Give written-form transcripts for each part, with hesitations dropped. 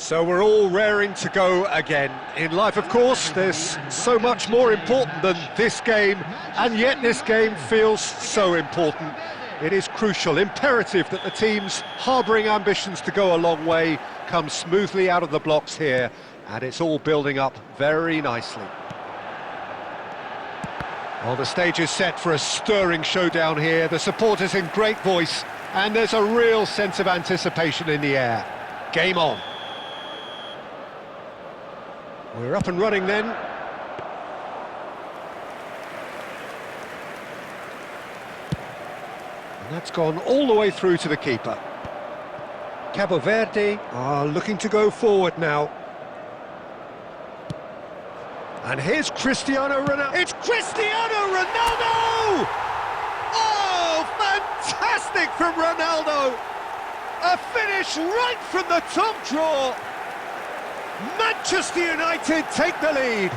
So we're all raring to go again. In life, of course, there's so much more important than this game, and yet this game feels so important. It is crucial, imperative that the teams harbouring ambitions to go a long way come smoothly out of the blocks here, and it's all building up very nicely. Well, the stage is set for a stirring showdown here. The supporters in great voice, and there's a real sense of anticipation in the air. Game on. We're up and running then. And that's gone all the way through to the keeper. Cabo Verde are looking to go forward now. And here's Cristiano Ronaldo. It's Cristiano Ronaldo! Oh, fantastic from Ronaldo! A finish right from the top draw. Manchester United take the lead.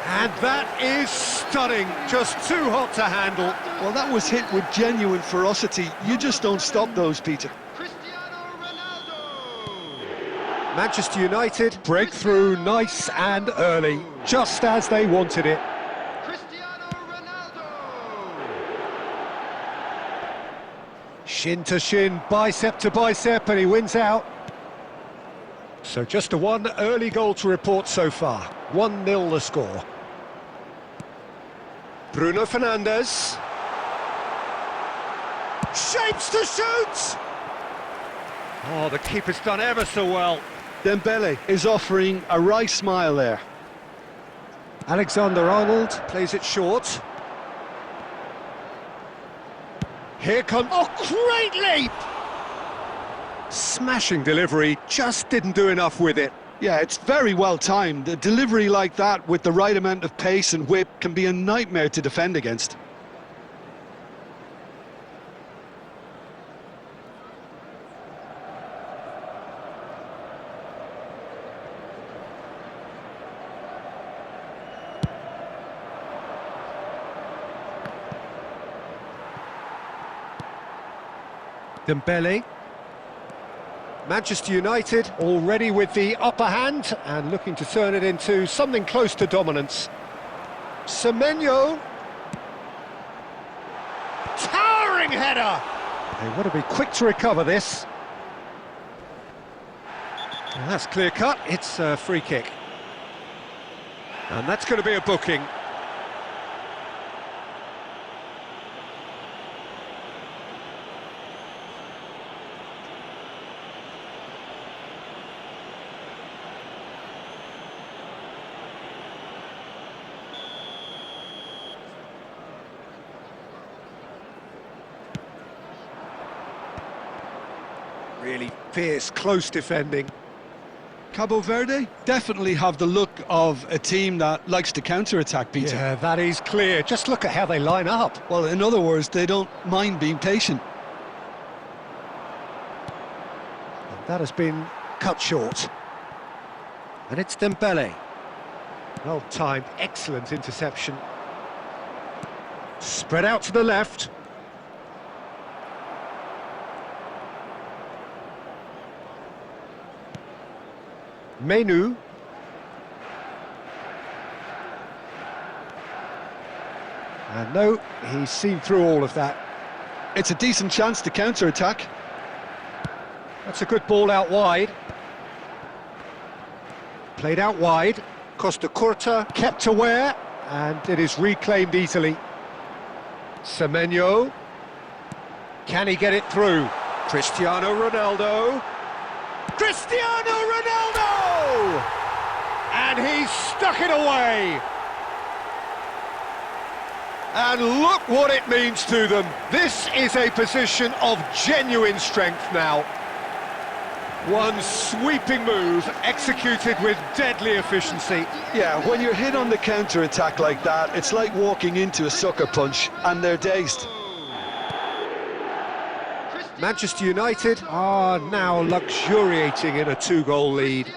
And that is stunning, just too hot to handle. Well, that was hit with genuine ferocity. You just don't stop those, Peter. Manchester United break through nice and early, just as they wanted it. Shin to shin, bicep to bicep, and he wins out. So just a one early goal to report so far. 1-0 the score. Bruno Fernandes. Shapes to shoot! Oh, the keeper's done ever so well. Dembele is offering a right smile there. Alexander-Arnold plays it short. Here comes... Oh, great leap! Smashing delivery, just didn't do enough with it. Yeah, it's very well timed. A delivery like that with the right amount of pace and whip can be a nightmare to defend against. Dembele. Manchester United already with the upper hand and looking to turn it into something close to dominance. Semenyo. Towering header! They want to be quick to recover this. Well, that's clear cut, it's a free kick. And that's going to be a booking. Really fierce, close defending. Cabo Verde definitely have the look of a team that likes to counter-attack, Peter. Yeah, that is clear. Just look at how they line up. Well, in other words, they don't mind being patient. And that has been cut short. And it's Dembele. Well timed, excellent interception. Spread out to the left. Menu. And no, he's seen through all of that. It's a decent chance to counter-attack. That's a good ball out wide. Played out wide. Costa Curta kept aware, and it is reclaimed easily. Semenyo. Can he get it through? Cristiano Ronaldo. Cristiano Ronaldo! And he's stuck it away. And look what it means to them. This is a position of genuine strength now. One sweeping move executed with deadly efficiency. Yeah, when you're hit on the counter-attack like that, it's like walking into a sucker punch and they're dazed. Manchester United are now luxuriating in a 2-goal lead.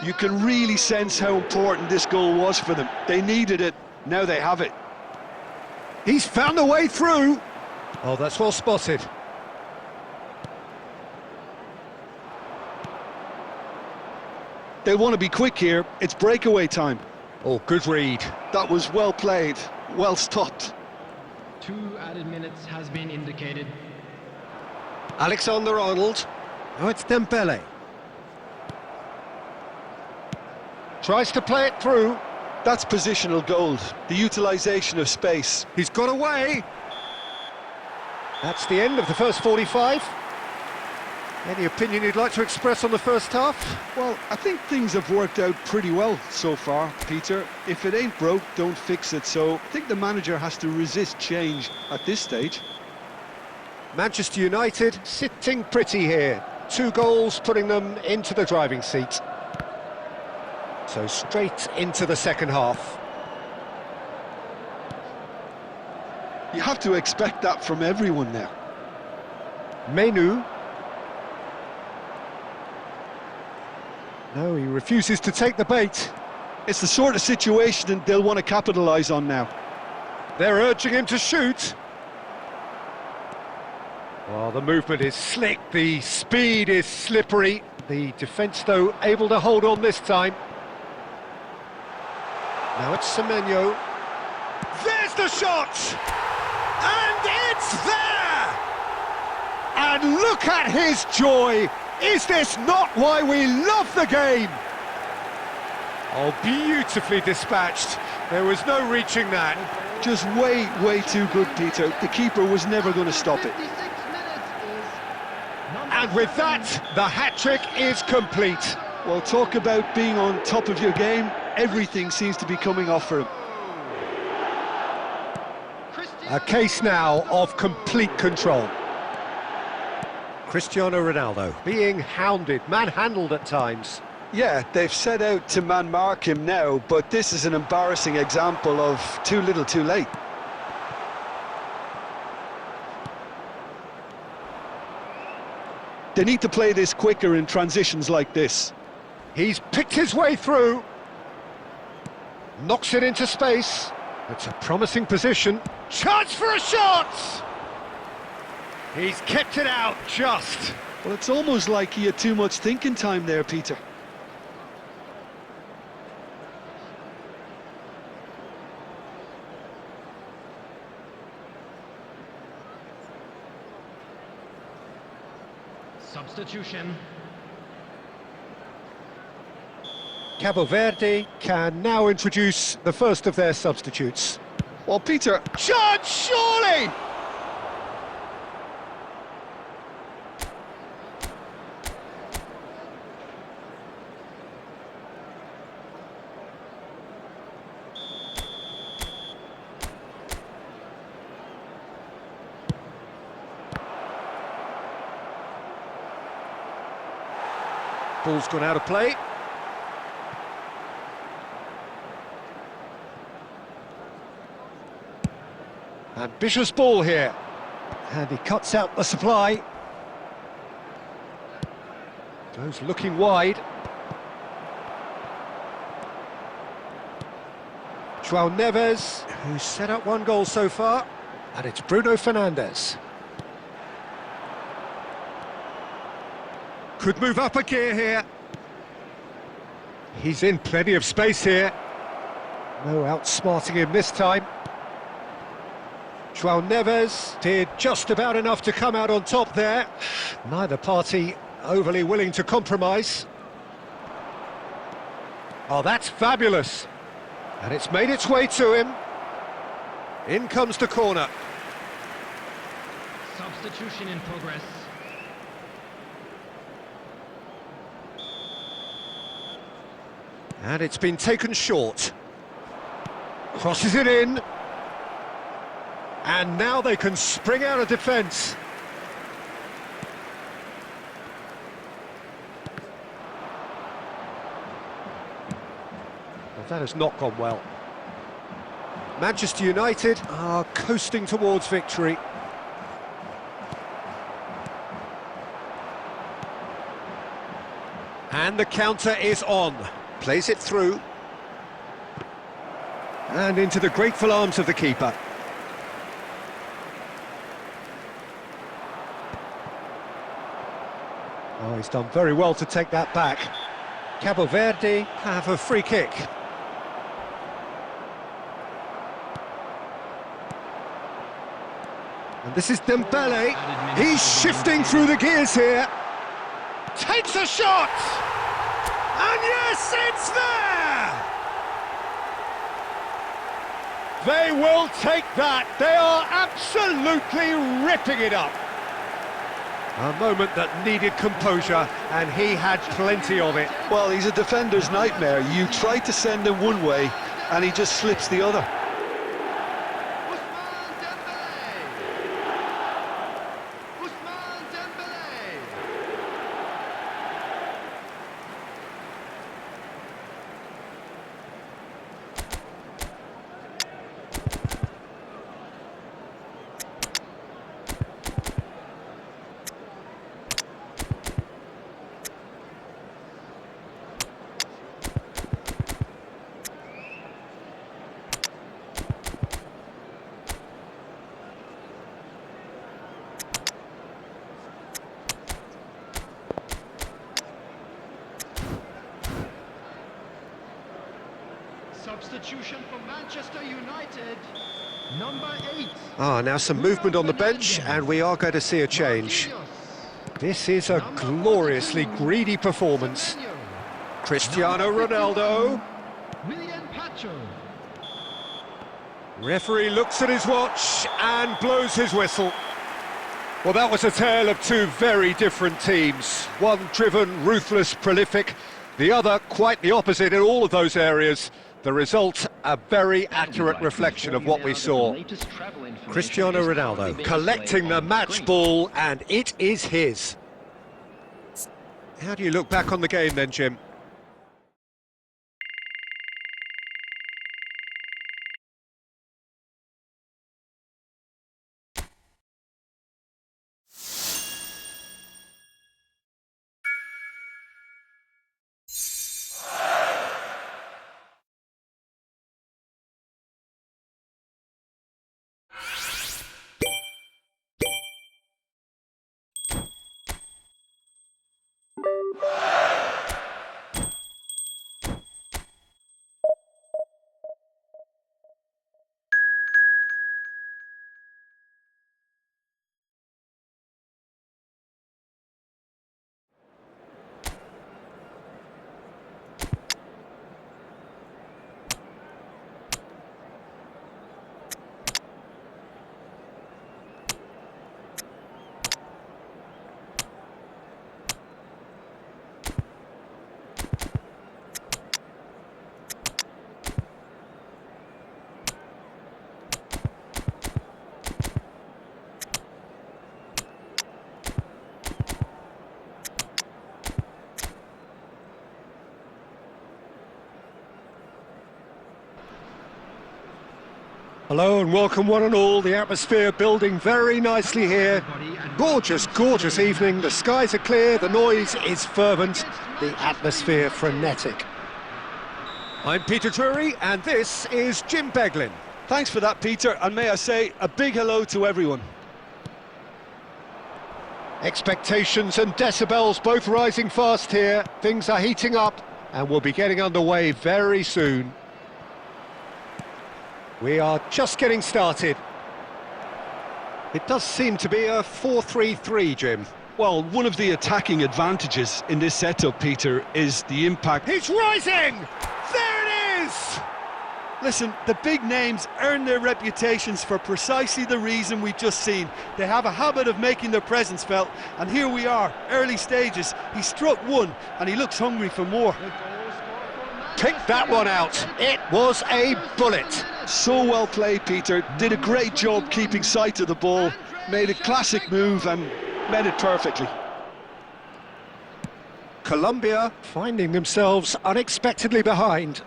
You can really sense how important this goal was for them. They needed it, now they have it. He's found a way through. Oh, that's well spotted. They'll want to be quick here. It's breakaway time. Oh, good read. That was well played, well stopped. 2 added minutes has been indicated. Alexander-Arnold. Oh, it's Dembele. Tries to play it through. That's positional gold, the utilisation of space. He's got away. That's the end of the first 45. Any opinion you'd like to express on the first half? Well, I think things have worked out pretty well so far, Peter. If it ain't broke, don't fix it. So I think the manager has to resist change at this stage. Manchester United sitting pretty here. 2 goals putting them into the driving seat. So straight into the second half. You have to expect that from everyone now. Menu. No, he refuses to take the bait. It's the sort of situation they'll want to capitalise on now. They're urging him to shoot. Well, the movement is slick, the speed is slippery. The defence, though, able to hold on this time. Now it's Semenyo. There's the shot! And it's there! And look at his joy! Is this not why we love the game? Oh, beautifully dispatched. There was no reaching that. Just way too good, Peter. The keeper was never going to stop it. And with that, the hat-trick is complete. Well, talk about being on top of your game. Everything seems to be coming off for him. A case now of complete control. Cristiano Ronaldo being hounded, manhandled at times. Yeah, they've set out to man-mark him now, but this is an embarrassing example of too little too late. They need to play this quicker in transitions like this. He's picked his way through. Knocks it into space. It's a promising position. Chance for a shot! He's kept it out just. Well, it's almost like he had too much thinking time there, Peter. Substitution. Cabo Verde can now introduce the first of their substitutes. Well, Peter... Shot, surely! Ball's gone out of play. Ambitious ball here. And he cuts out the supply. Goes looking wide. João Neves, who's set up 1 goal so far. And it's Bruno Fernandes. Could move up a gear here. He's in plenty of space here. No outsmarting him this time. João Neves did just about enough to come out on top there. Neither party overly willing to compromise. Oh, that's fabulous. And it's made its way to him. In comes the corner. Substitution in progress. And it's been taken short. Crosses it in. And now they can spring out of defence. Well, that has not gone well. Manchester United are coasting towards victory. And the counter is on. Plays it through. And into the grateful arms of the keeper. Oh, he's done very well to take that back. Cabo Verde have a free kick. And this is Dembele. He's shifting through the gears here. Takes a shot! And yes, it's there! They will take that. They are absolutely ripping it up. A moment that needed composure, and he had plenty of it. Well, he's a defender's nightmare. You try to send him one way, and he just slips the other. Substitution for Manchester United, number 8. Now some movement on the bench, and we are going to see a change. This is a gloriously greedy performance. Cristiano Ronaldo. William Pacho. Referee looks at his watch and blows his whistle. Well, that was a tale of two very different teams. One driven, ruthless, prolific. The other quite the opposite in all of those areas. The result, a very accurate reflection of what we saw. Cristiano Ronaldo collecting the match ball, and it is his. How do you look back on the game then, Jim? Hello and welcome one and all. The atmosphere building very nicely here. Gorgeous, gorgeous evening. The skies are clear, the noise is fervent, the atmosphere frenetic. I'm Peter Drury and this is Jim Beglin. Thanks for that, Peter, and may I say a big hello to everyone. Expectations and decibels both rising fast here. Things are heating up and we'll be getting underway very soon. We are just getting started. It does seem to be a 4-3-3, Jim. Well, one of the attacking advantages in this setup, Peter, is the impact. He's rising! There it is! Listen, the big names earn their reputations for precisely the reason we've just seen. They have a habit of making their presence felt, and here we are, early stages. He struck one, and he looks hungry for more. Picked that one out. It was a bullet. So well played, Peter. Did a great job keeping sight of the ball. Made a classic move and met it perfectly. Colombia finding themselves unexpectedly behind.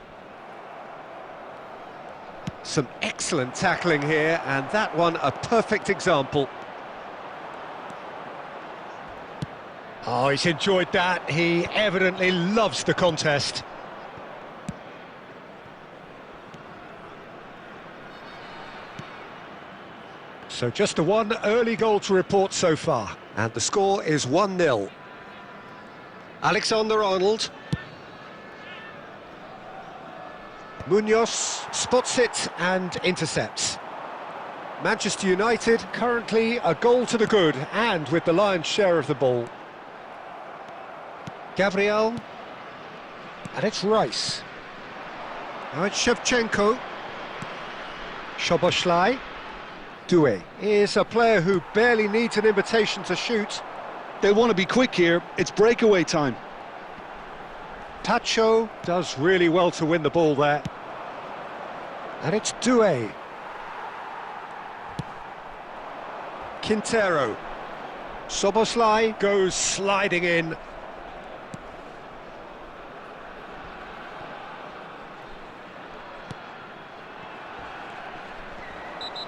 Some excellent tackling here, and that one a perfect example. Oh, he's enjoyed that. He evidently loves the contest. So just the one early goal to report so far, and the score is 1-0. Alexander-Arnold. Munoz spots it and intercepts. Manchester United currently a goal to the good and with the lion's share of the ball. Gabriel. And it's Rice. Now it's Shevchenko. Szoboszlai. Doué is a player who barely needs an invitation to shoot. They want to be quick here, it's breakaway time. Tacho does really well to win the ball there. And it's Doué. Quintero. Szoboszlai goes sliding in.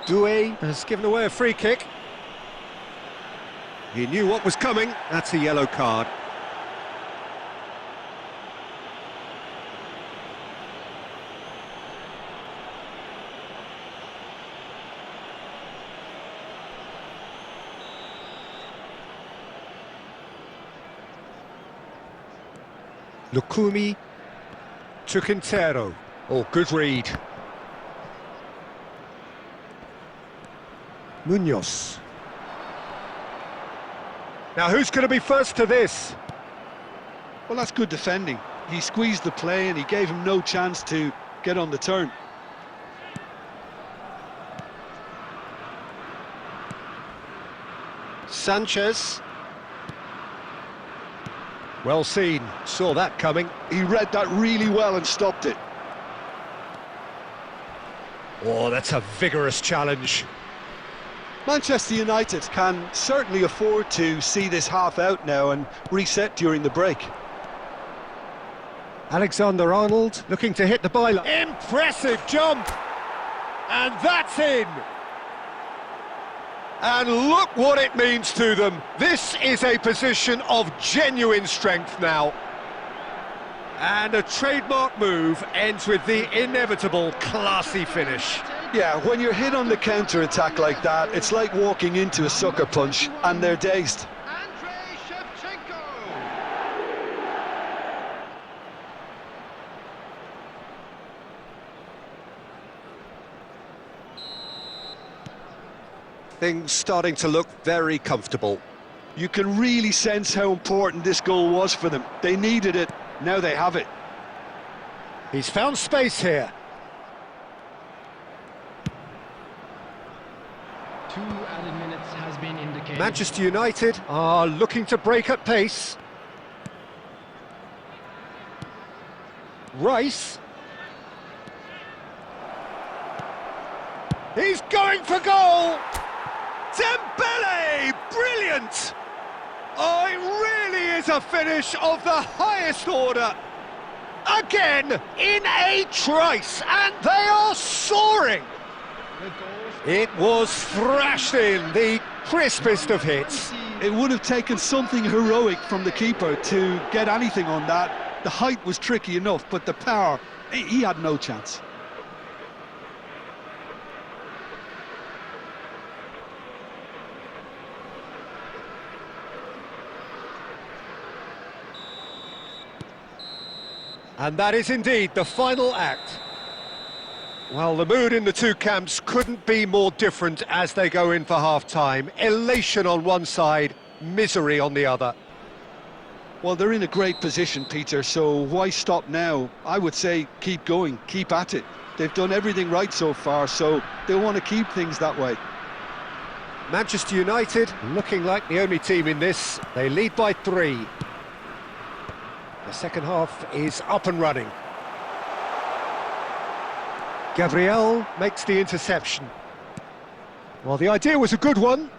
Doué has given away a free kick. He knew what was coming. That's a yellow card. Lukumi to Quintero. Oh, good read. Munoz. Now who's going to be first to this? Well, that's good defending. He squeezed the play and he gave him no chance to get on the turn. Sanchez. Well seen, saw that coming. He read that really well and stopped it. Oh, that's a vigorous challenge. Manchester United can certainly afford to see this half out now and reset during the break. Alexander-Arnold looking to hit the byline. Impressive jump! And that's in! And look what it means to them. This is a position of genuine strength now. And a trademark move ends with the inevitable classy finish. Yeah, when you're hit on the counter-attack like that, it's like walking into a sucker punch, and they're dazed. Shevchenko. Things starting to look very comfortable. You can really sense how important this goal was for them. They needed it, now they have it. He's found space here. 2 added minutes has been indicated. Manchester United are looking to break at pace. Rice. He's going for goal! Dembele! Brilliant! Oh, it really is a finish of the highest order. Again, in a trice, and they are soaring. It was thrashed in, the crispest of hits. It would have taken something heroic from the keeper to get anything on that. The height was tricky enough, but the power, he had no chance. And that is indeed the final act. Well, the mood in the two camps couldn't be more different as they go in for half-time. Elation on one side, misery on the other. Well, they're in a great position, Peter, so why stop now? I would say keep going, keep at it. They've done everything right so far, so they'll want to keep things that way. Manchester United looking like the only team in this. They lead by 3. The second half is up and running. Gabriel makes the interception. Well, the idea was a good one.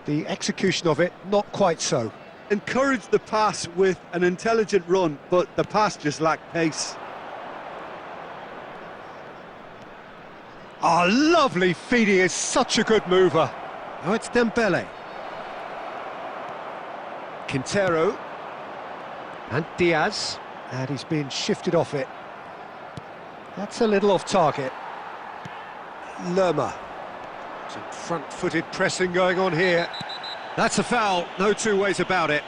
The execution of it, not quite so. Encouraged the pass with an intelligent run, but the pass just lacked pace. Ah, lovely feed, he is such a good mover. Now it's Dembele. Quintero. And Diaz. And he's been shifted off it. That's a little off target. Lerma. Some front-footed pressing going on here. That's a foul, no two ways about it.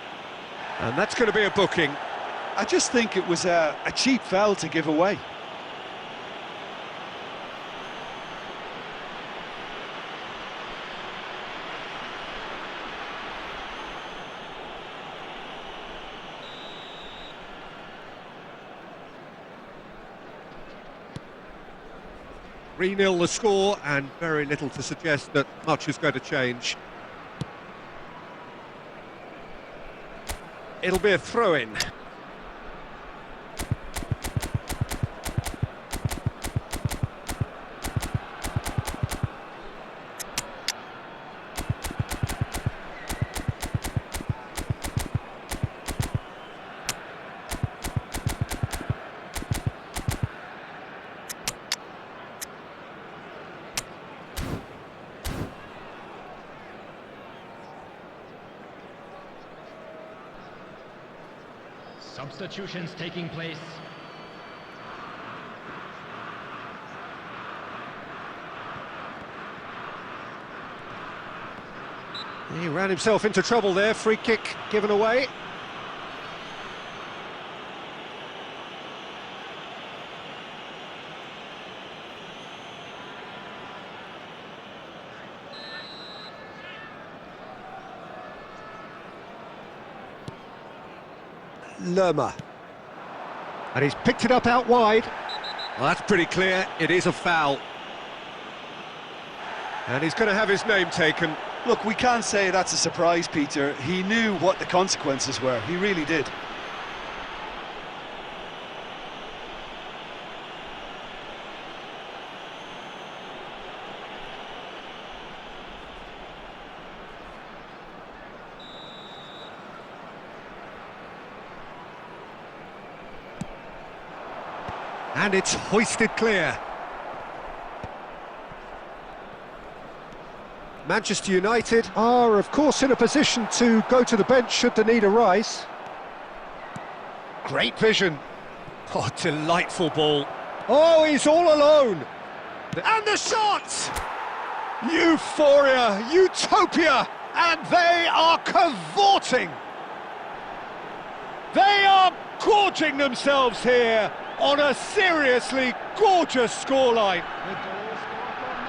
And that's going to be a booking. I just think it was a cheap foul to give away. 3-0 the score, and very little to suggest that much is going to change. It'll be a throw-in. Substitutions taking place. He ran himself into trouble there, free kick given away. Lerma. And he's picked it up out wide. Well, that's pretty clear, it is a foul. And he's going to have his name taken. Look, we can't say that's a surprise, Peter. He knew what the consequences were, he really did. And it's hoisted clear. Manchester United are, of course, in a position to go to the bench should the need arise. Great vision. Oh, delightful ball. Oh, he's all alone. And the shot! Euphoria, utopia, and they are cavorting. They are gorging themselves here on a seriously gorgeous scoreline.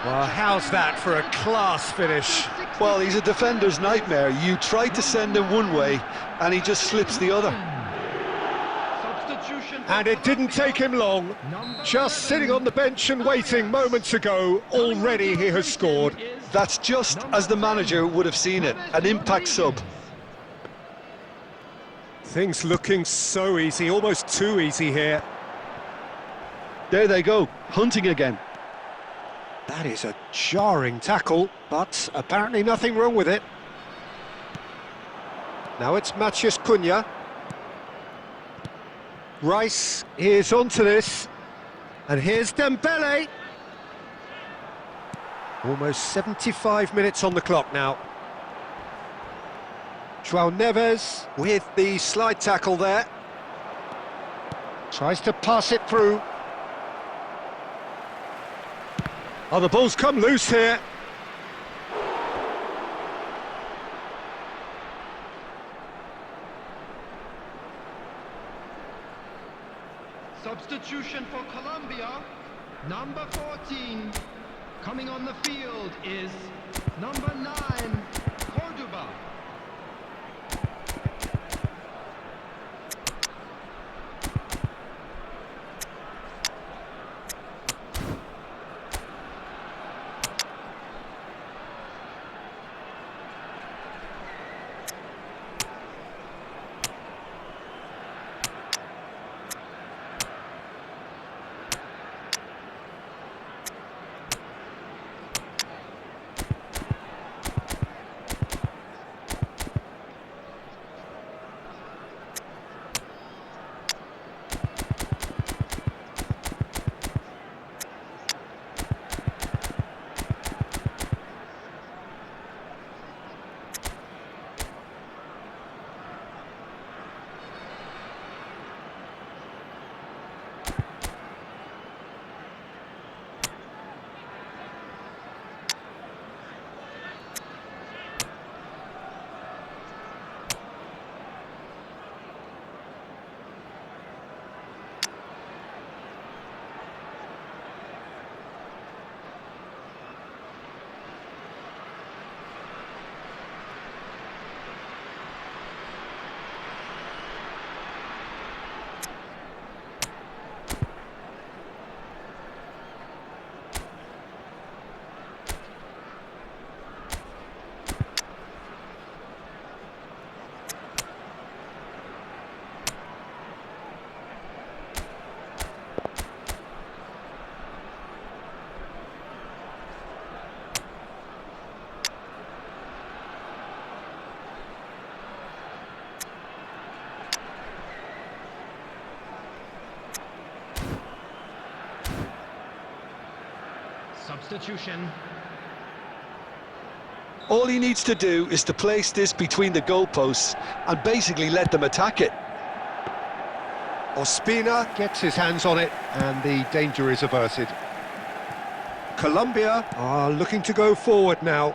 Well, how's that for a class finish? Well, he's a defender's nightmare. You try to send him one way, and he just slips the other. And it didn't take him long. Just sitting on the bench and waiting moments ago, already he has scored. That's just as the manager would have seen it, an impact sub. Things looking so easy, almost too easy here. There they go, hunting again. That is a jarring tackle, but apparently nothing wrong with it. Now it's Matheus Cunha. Rice is onto this. And here's Dembele. Almost 75 minutes on the clock now. João Neves with the slide tackle there. Tries to pass it through. Oh, the ball's come loose here. Substitution for Colombia. Number 14. Coming on the field is number 9, Cordoba. substitution. All he needs to do is to place this between the goalposts and basically let them attack it. Ospina gets his hands on it, and the danger is averted. Colombia are looking to go forward now.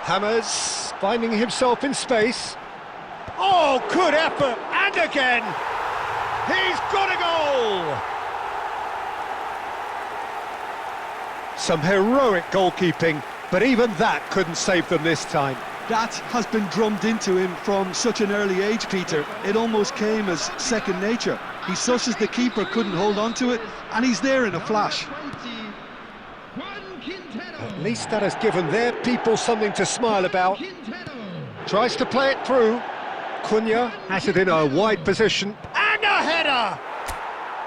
Hammers finding himself in space. Oh, good effort, and again! He's got a goal! Some heroic goalkeeping, but even that couldn't save them this time. That has been drummed into him from such an early age, Peter. It almost came as second nature. He susses the keeper couldn't hold on to it, and he's there in a flash. At least that has given their people something to smile about. Tries to play it through. Cunha has it in a wide position. And a header!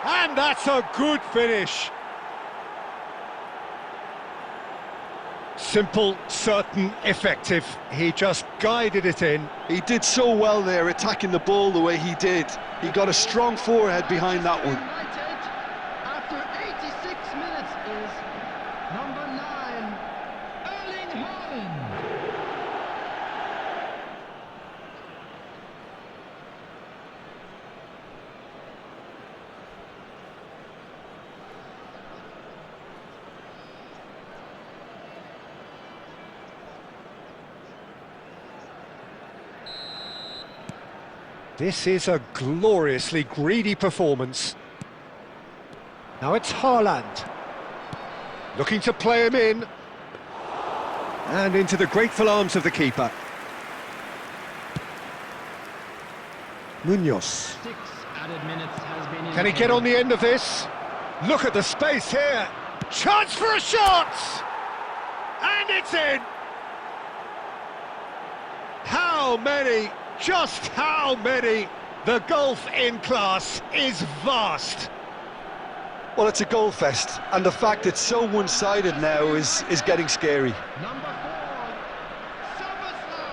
And that's a good finish. Simple, certain, effective. He just guided it in. He did so well there, attacking the ball the way he did. He got a strong forehead behind that one. After 86 minutes is number 9, Erling Haaland. This is a gloriously greedy performance. Now it's Haaland. Looking to play him in. And into the grateful arms of the keeper. Munoz. 6 added minutes has been Can he get on the end of this? Look at the space here. Chance for a shot! And it's in! How many? Just how many? The gulf in class is vast. Well, it's a goal fest, and the fact it's so one-sided now is getting scary. Number 4, Szoboszlai.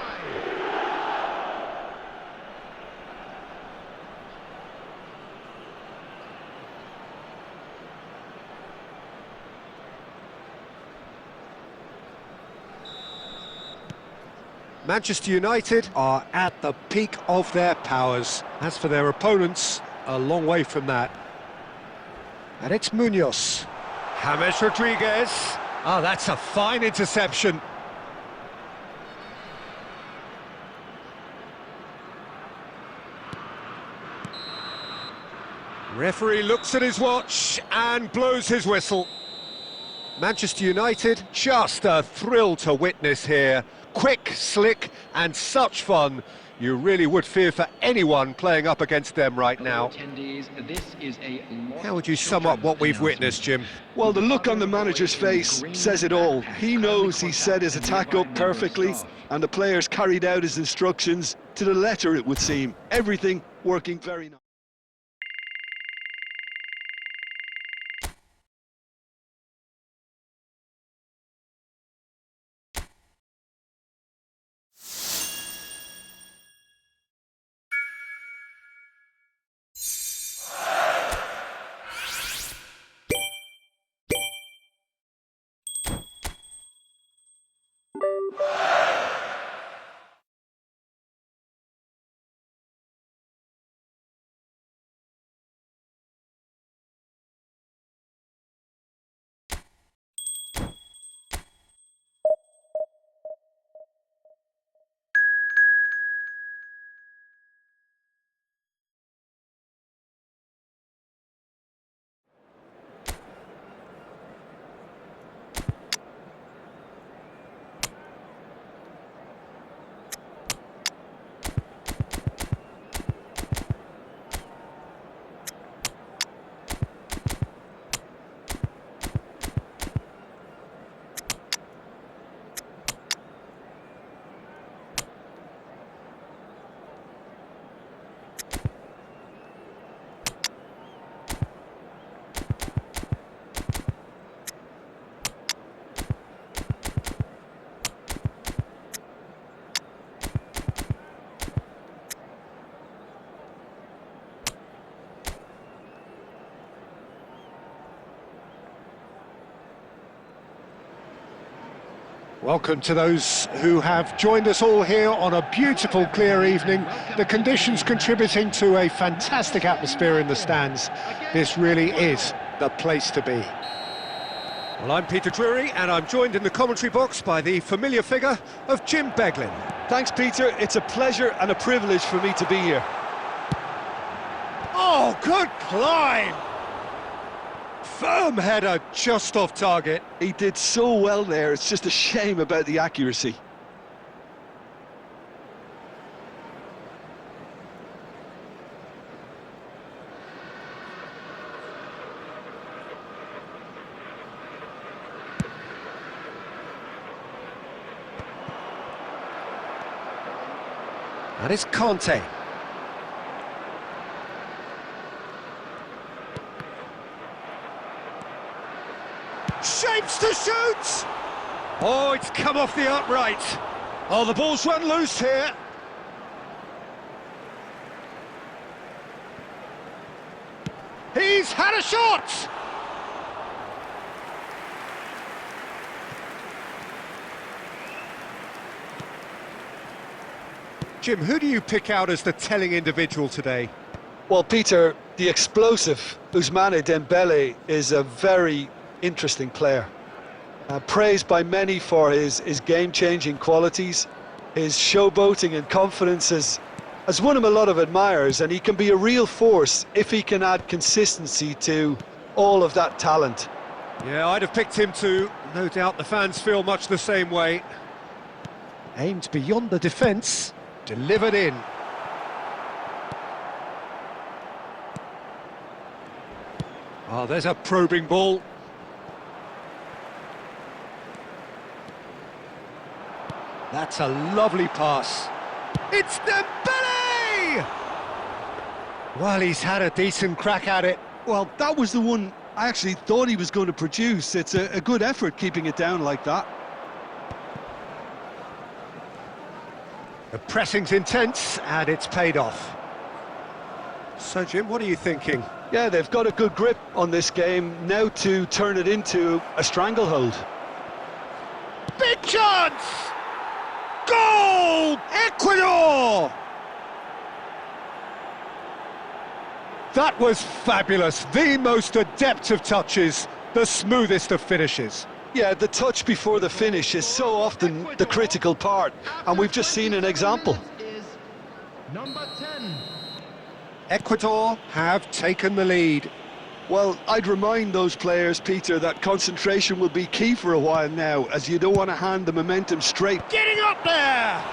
Manchester United are at the peak of their powers. As for their opponents, a long way from that. And it's Munoz. James Rodriguez. Oh, that's a fine interception. Referee looks at his watch and blows his whistle. Manchester United, just a thrill to witness here. Quick, slick, and such fun. You really would fear for anyone playing up against them right now. How would you sum up what we've witnessed, Jim? Well, the look on the manager's face says it all. He knows he set his attack up perfectly, and the players carried out his instructions to the letter, it would seem. Everything working very nice. Welcome to those who have joined us all here on a beautiful, clear evening. The conditions contributing to a fantastic atmosphere in the stands. This really is the place to be. Well, I'm Peter Drury, and I'm joined in the commentary box by the familiar figure of Jim Beglin. Thanks, Peter. It's a pleasure and a privilege for me to be here. Oh, good climb! Firm header just off target. He did so well there, it's just a shame about the accuracy. And it's Conte. Shapes to shoot! Oh, it's come off the upright. Oh, the ball's run loose here. He's had a shot! Jim, who do you pick out as the telling individual today? Well, Peter, the explosive Ousmane Dembele is a very interesting player. Praised by many for his game-changing qualities. His showboating and confidence has won him a lot of admirers, and he can be a real force if he can add consistency to all of that talent. Yeah, I'd have picked him too. No doubt the fans feel much the same way. Aimed beyond the defence, delivered in. Oh, there's a probing ball. That's a lovely pass. It's Dembele! Well, he's had a decent crack at it. Well, that was the one I actually thought he was going to produce. It's a good effort keeping it down like that. The pressing's intense, and it's paid off. So, Jim, what are you thinking? Yeah, they've got a good grip on this game, now to turn it into a stranglehold. Big chance! Goal! Ecuador! That was fabulous. The most adept of touches, the smoothest of finishes. Yeah, the touch before the finish is so often the critical part, and we've just seen an example. Is number 10. Ecuador have taken the lead. Well, I'd remind those players, Peter, that concentration will be key for a while now, as you don't want to hand the momentum straight. Getting up there!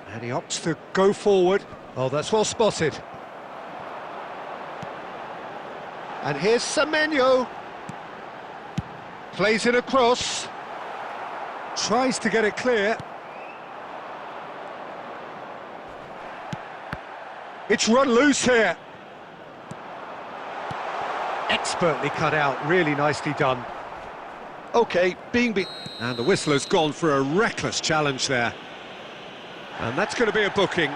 And he opts to go forward. Oh, that's well spotted. And here's Semenyo. Plays it across. Tries to get it clear. It's run loose here. Expertly cut out, really nicely done. Okay, And the whistler's gone for a reckless challenge there. And that's going to be a booking.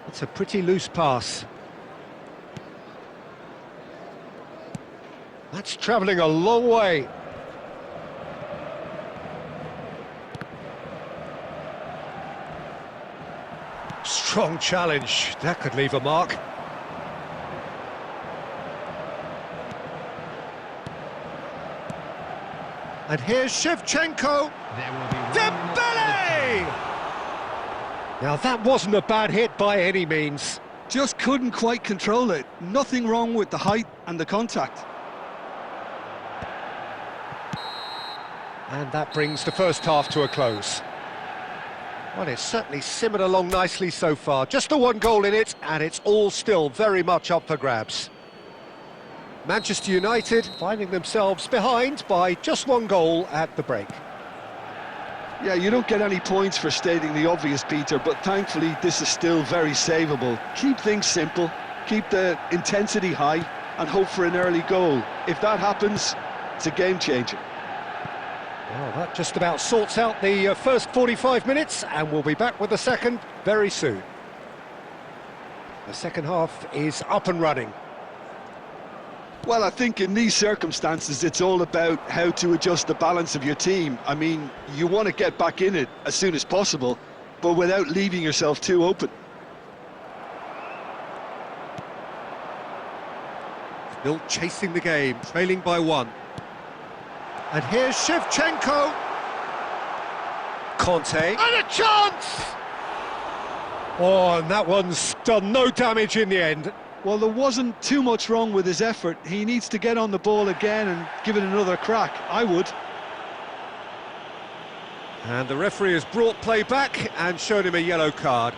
It's a pretty loose pass. That's travelling a long way. Strong challenge. That could leave a mark. And here's Shevchenko. There will be Dembele! Now that wasn't a bad hit by any means. just couldn't quite control it. Nothing wrong with the height and the contact. And that brings the first half to a close. Well, it's certainly simmered along nicely so far. Just the one goal in it, and it's all still very much up for grabs. Manchester United finding themselves behind by just one goal at the break. Yeah, you don't get any points for stating the obvious, Peter, but thankfully this is still very savable. Keep things simple, keep the intensity high, and hope for an early goal. If that happens, it's a game changer. Well, that just about sorts out the first 45 minutes, and we'll be back with the second very soon. The second half is up and running. Well, I think in these circumstances, it's all about how to adjust the balance of your team. I mean, you want to get back in it as soon as possible, but without leaving yourself too open. Still chasing the game, trailing by 1. And here's Shevchenko. Conte. And a chance! Oh, and that one's done no damage in the end. Well, there wasn't too much wrong with his effort. He needs to get on the ball again and give it another crack. I would. And the referee has brought play back and shown him a yellow card.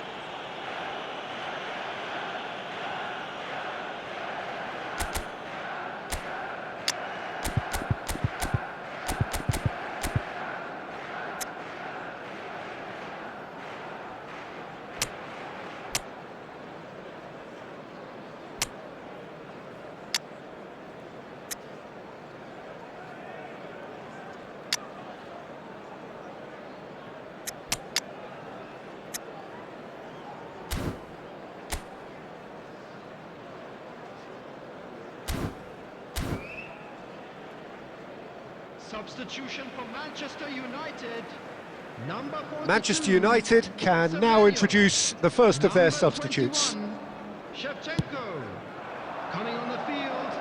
Substitution for Manchester United. Number 42, Manchester United can now introduce the first of their substitutes. 21, Shevchenko. Coming on the field,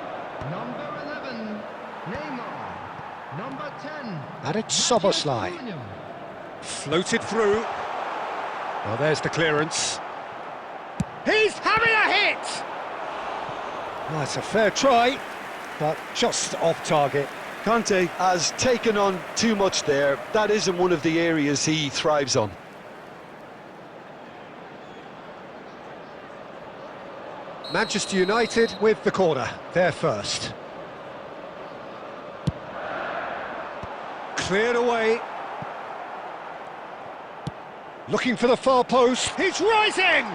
number 11, Neymar. Number 10, And it's Soboslai. Junior. Floated through. Well, there's the clearance. He's having a hit! Well, it's a fair try, but just off target. Conte has taken on too much there. That isn't one of the areas he thrives on. Manchester United with the corner, they're first. Cleared away. Looking for the far post, he's rising!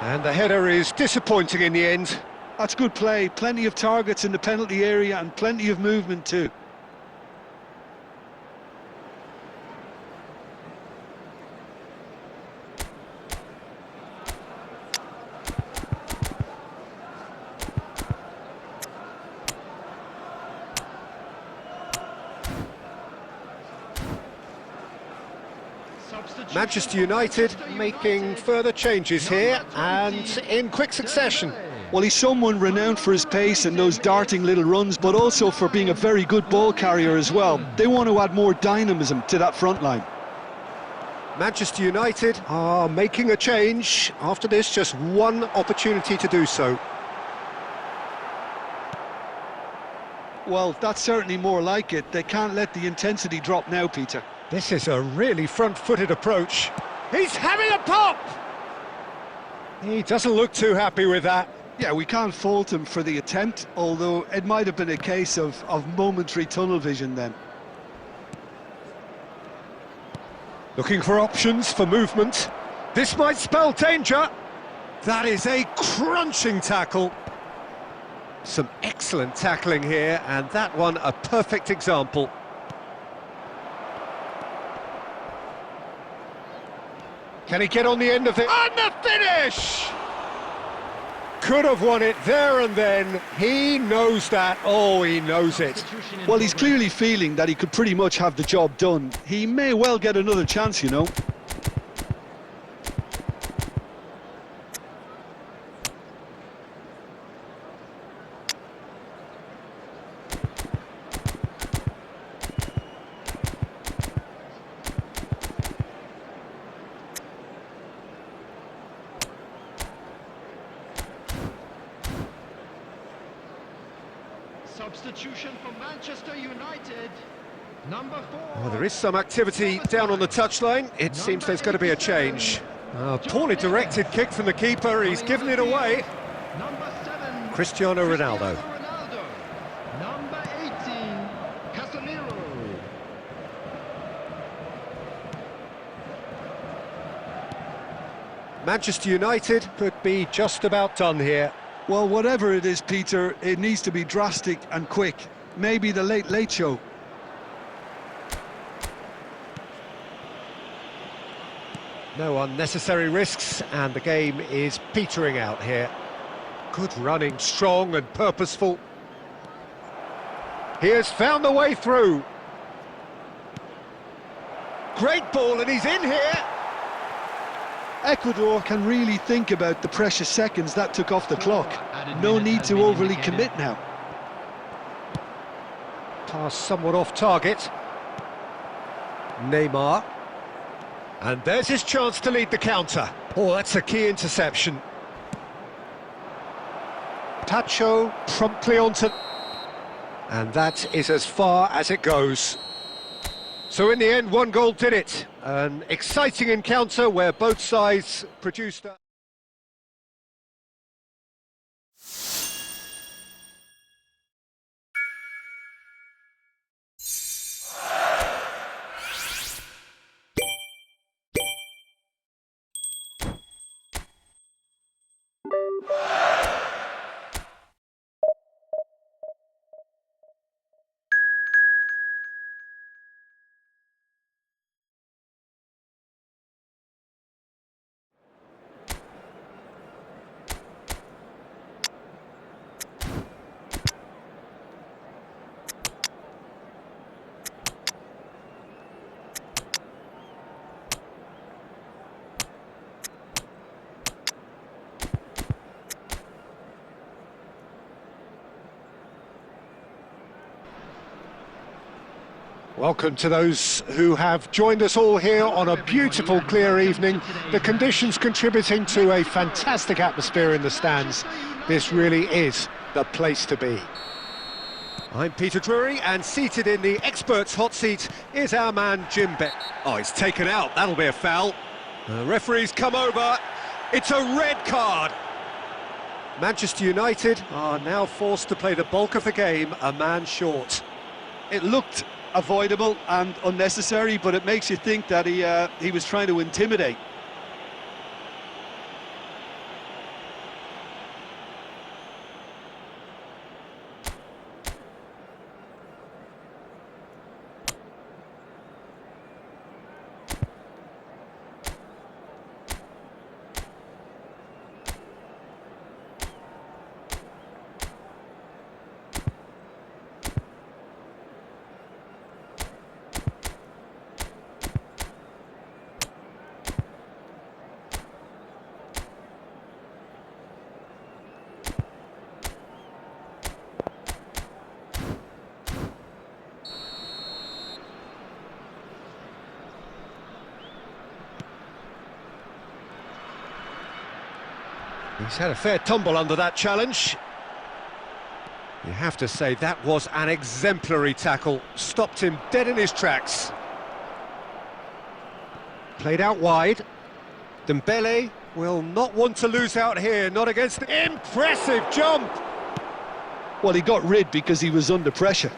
And the header is disappointing in the end. That's good play. Plenty of targets in the penalty area and plenty of movement too. Manchester United making further changes here and in quick succession. Well, he's someone renowned for his pace and those darting little runs, but also for being a very good ball carrier as well. They want to add more dynamism to that front line. Manchester United are making a change. After this, just one opportunity to do so. Well, that's certainly more like it. They can't let the intensity drop now, Peter. This is a really front-footed approach. He's having a pop! He doesn't look too happy with that. Yeah, we can't fault him for the attempt, although it might have been a case of momentary tunnel vision then. Looking for options for movement. This might spell danger. That is a crunching tackle. Some excellent tackling here, and that one a perfect example. Can he get on the end of it? And the finish! Could have won it there and then. He knows that. Oh, he knows it. Well, he's clearly feeling that he could pretty much have the job done. He may well get another chance, you know. Substitution for Manchester United. Number 4. Well, there is some activity down on the touchline. It seems there's going to be a change. Poorly directed kick from the keeper. He's given it away. Number 7. Cristiano Ronaldo. Number 18. Casemiro. Manchester United could be just about done here. Well, whatever it is, Peter, it needs to be drastic and quick. Maybe the late show. No unnecessary risks, and the game is petering out here. Good running, strong and purposeful. He has found the way through. Great ball, and he's in here. Ecuador can really think about the precious seconds that took off the clock. No need to overly commit now. Pass somewhat off target. Neymar. And there's his chance to lead the counter. Oh, that's a key interception. Tacho promptly onto... And that is as far as it goes. So in the end, one goal did it. An exciting encounter where both sides produced... Welcome to those who have joined us all here on a beautiful, clear evening. The conditions contributing to a fantastic atmosphere in the stands. This really is the place to be. I'm Peter Drury, and seated in the experts' hot seat is our man Jim Beck. Oh, he's taken out. That'll be a foul. The referee's come over. It's a red card. Manchester United are now forced to play the bulk of the game a man short. It looked avoidable and unnecessary, but it makes you think that he was trying to intimidate. He's had a fair tumble under that challenge. You have to say that was an exemplary tackle. Stopped him dead in his tracks. Played out wide. Dembele will not want to lose out here, not against the impressive jump. Well, he got rid because he was under pressure.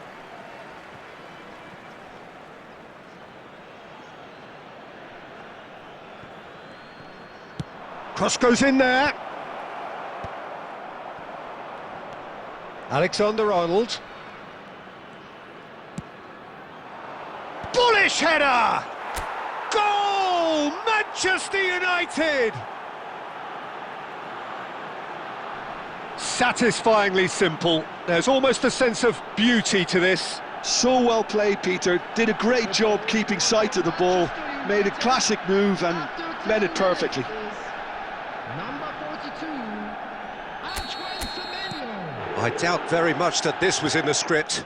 Cross goes in there. Alexander-Arnold. Bullish header! Goal! Manchester United! Satisfyingly simple. There's almost a sense of beauty to this. So well played, Peter. Did a great job keeping sight of the ball. Made a classic move and met it perfectly. I doubt very much that this was in the script.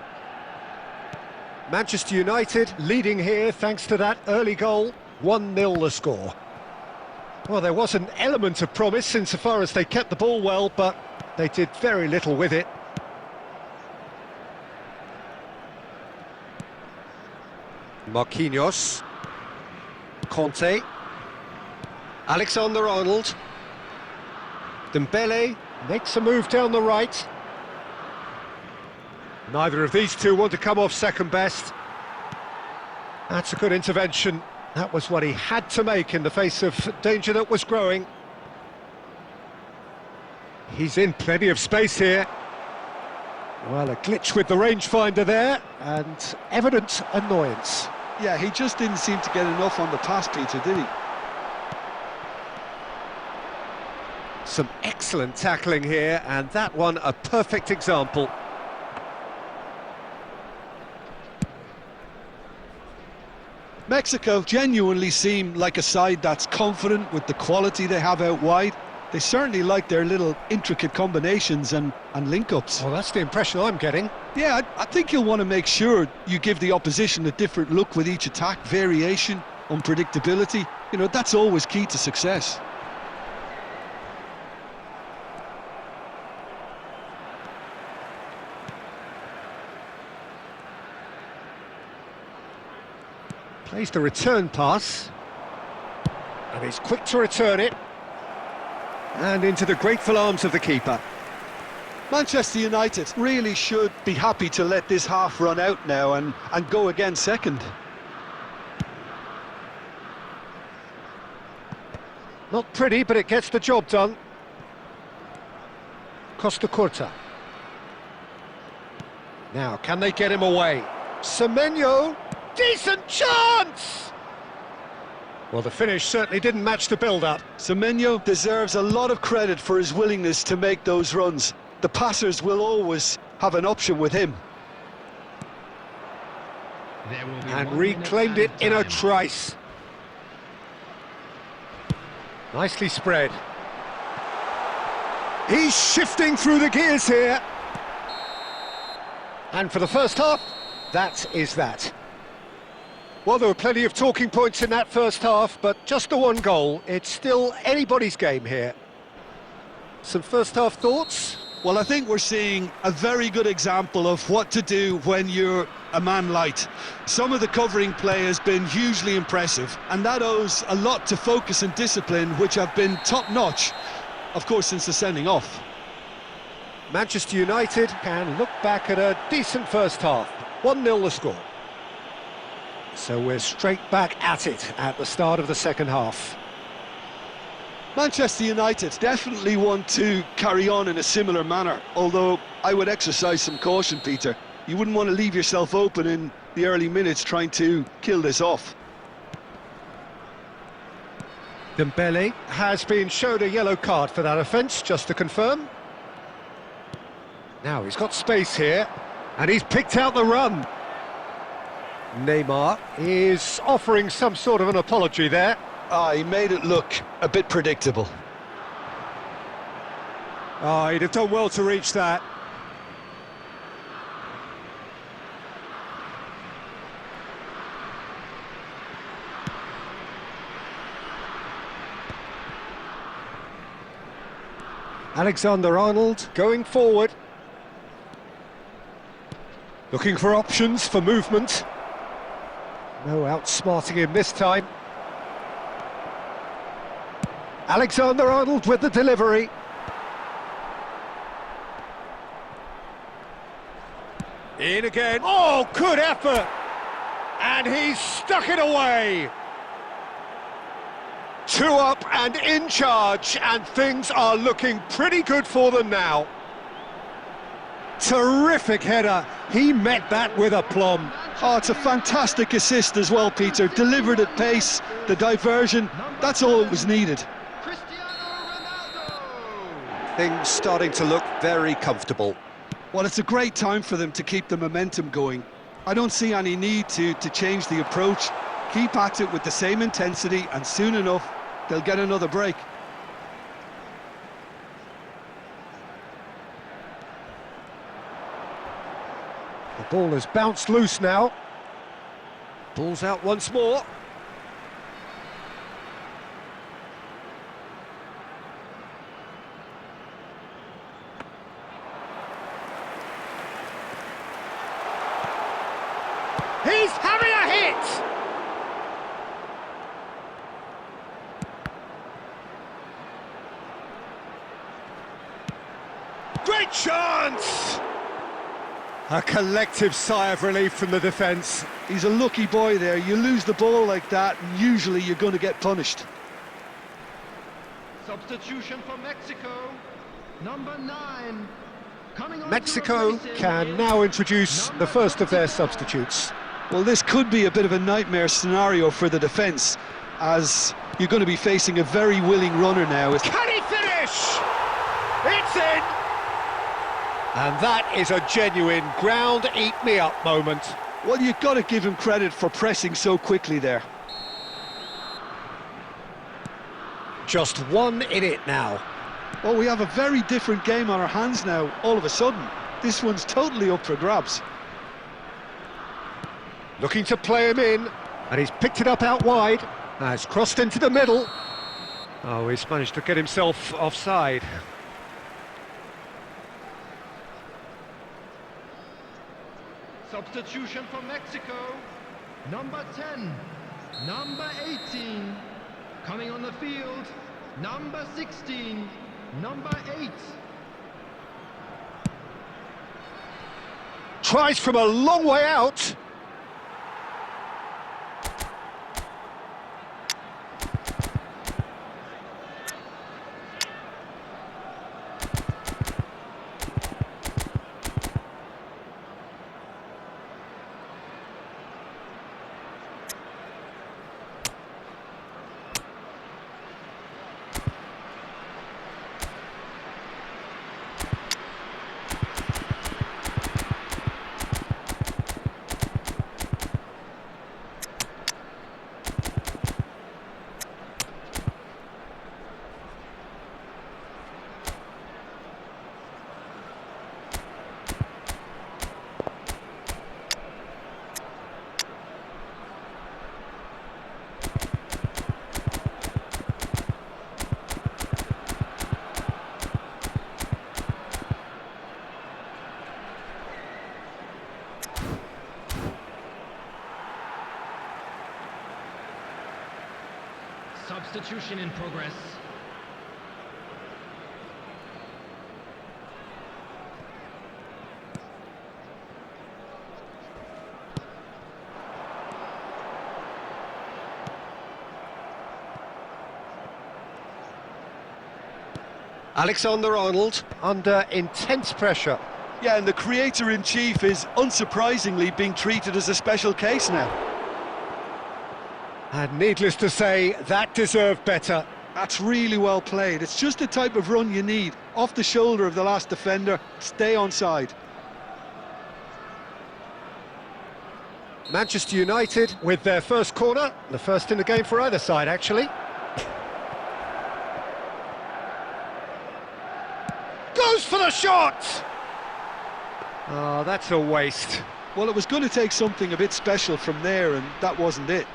Manchester United leading here thanks to that early goal. 1-0 the score. Well, there was an element of promise insofar as they kept the ball well, but they did very little with it. Marquinhos. Conte. Alexander-Arnold. Dembele makes a move down the right. Neither of these two want to come off second best. That's a good intervention. That was what he had to make in the face of danger that was growing. He's in plenty of space here. Well, a glitch with the rangefinder there, and evident annoyance. Yeah, he just didn't seem to get enough on the pass, Peter, did he? Some excellent tackling here, and that one a perfect example. Mexico genuinely seem like a side that's confident with the quality they have out wide. They certainly like their little intricate combinations and link-ups. Well, that's the impression I'm getting. Yeah, I think you'll want to make sure you give the opposition a different look with each attack, variation, unpredictability. You know, that's always key to success. Plays the return pass, and he's quick to return it, and into the grateful arms of the keeper. Manchester United really should be happy to let this half run out now and go again second. Not pretty, but it gets the job done. Costa Curta. Now, can they get him away? Semenyo, decent chance! Well, the finish certainly didn't match the build-up. Semenyo deserves a lot of credit for his willingness to make those runs. The passers will always have an option with him. And reclaimed it in a trice. Nicely spread. He's shifting through the gears here. And for the first half, that is that. Well, there were plenty of talking points in that first half, but just the one goal. It's still anybody's game here. Some first half thoughts? Well, I think we're seeing a very good example of what to do when you're a man light. Some of the covering play has been hugely impressive, and that owes a lot to focus and discipline, which have been top-notch, of course, since the sending off. Manchester United can look back at a decent first half. 1-0 the score. So we're straight back at it at the start of the second half. Manchester United definitely want to carry on in a similar manner, although I would exercise some caution, Peter. You wouldn't want to leave yourself open in the early minutes trying to kill this off. Dembele has been showed a yellow card for that offence, just to confirm. Now he's got space here, and he's picked out the run. Neymar is offering some sort of an apology there. He made it look a bit predictable. He'd have done well to reach that. Alexander-Arnold going forward. Looking for options for movement. No outsmarting him this time. Alexander-Arnold with the delivery. In again. Oh, good effort! And he's stuck it away. 2 up and in charge, and things are looking pretty good for them now. Terrific header. He met that with aplomb. Oh, it's a fantastic assist as well, Peter. Delivered at pace, the diversion, that's all that was needed. Things starting to look very comfortable. Well, it's a great time for them to keep the momentum going. I don't see any need to change the approach. Keep at it with the same intensity, and soon enough, they'll get another break. The ball has bounced loose now. Ball's out once more. He's having a hit! Great chance! A collective sigh of relief from the defence. He's a lucky boy there. You lose the ball like that, and usually you're going to get punished. Substitution for Mexico. Number 9. Coming on Mexico can now introduce the first of their substitutes. Well, this could be a bit of a nightmare scenario for the defence, as you're going to be facing a very willing runner now. Can he finish? It's in! And that is a genuine ground-eat-me-up moment. Well, you've got to give him credit for pressing so quickly there. Just one in it now. Well, we have a very different game on our hands now, all of a sudden. This one's totally up for grabs. Looking to play him in, and he's picked it up out wide. Has crossed into the middle. Oh, he's managed to get himself offside. Substitution for Mexico. Number 10. Number 18. Coming on the field. Number 16. Number 8. Tries from a long way out. Substitution in progress. Alexander-Arnold under intense pressure. Yeah, and the creator-in-chief is unsurprisingly being treated as a special case now. And needless to say, that deserved better. That's really well played. It's just the type of run you need. Off the shoulder of the last defender, stay onside. Manchester United with their first corner, the first in the game for either side, actually. Goes for the shot! Oh, that's a waste. Well, it was going to take something a bit special from there, and that wasn't it.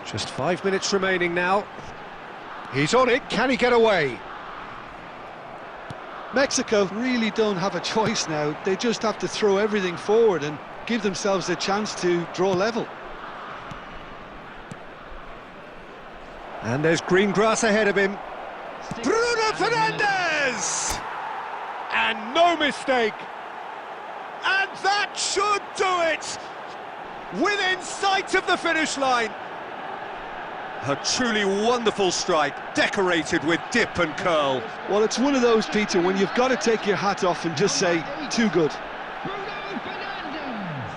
Just 5 minutes remaining now. He's on it, can he get away? Mexico really don't have a choice now. They just have to throw everything forward and give themselves a chance to draw level. And there's green grass ahead of him. Bruno Fernandes! And no mistake. And that should do it! Within sight of the finish line. A truly wonderful strike, decorated with dip and curl. Well, it's one of those, Peter, when you've got to take your hat off and just say, too good. Bruno Fernandes.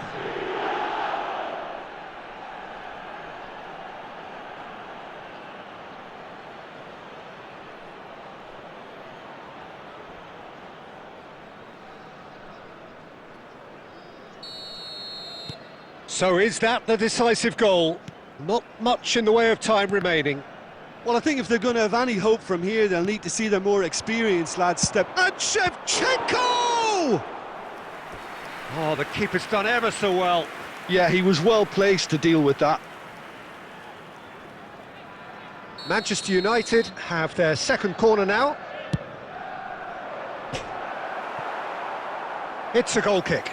So is that the decisive goal? Not much in the way of time remaining. Well, I think if they're going to have any hope from here, they'll need to see their more experienced lads step. And Shevchenko! Oh, the keeper's done ever so well. Yeah, he was well placed to deal with that. Manchester United have their second corner now. It's a goal kick.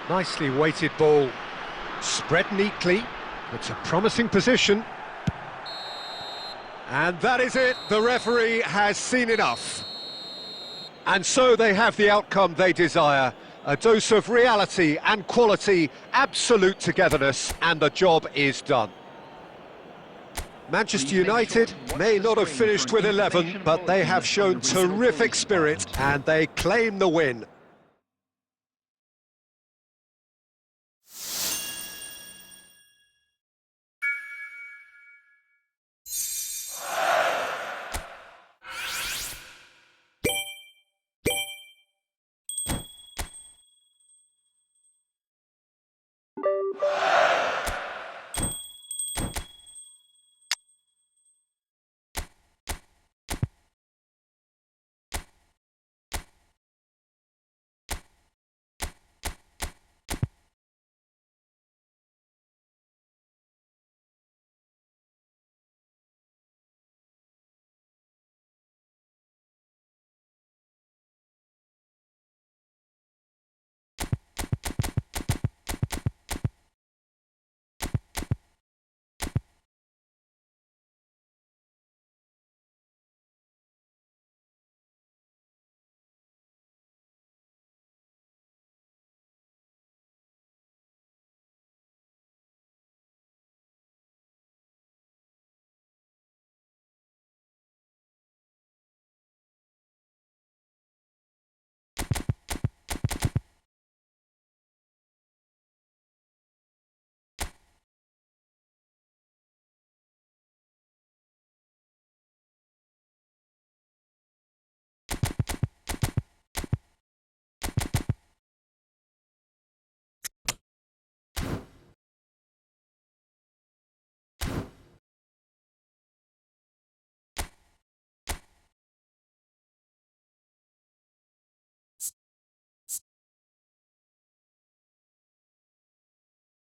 Nicely weighted ball, spread neatly. It's a promising position. And that is it, the referee has seen enough. And so they have the outcome they desire. A dose of reality and quality, absolute togetherness, and the job is done. Manchester United may not have finished with 11, but they have shown terrific spirit and they claim the win.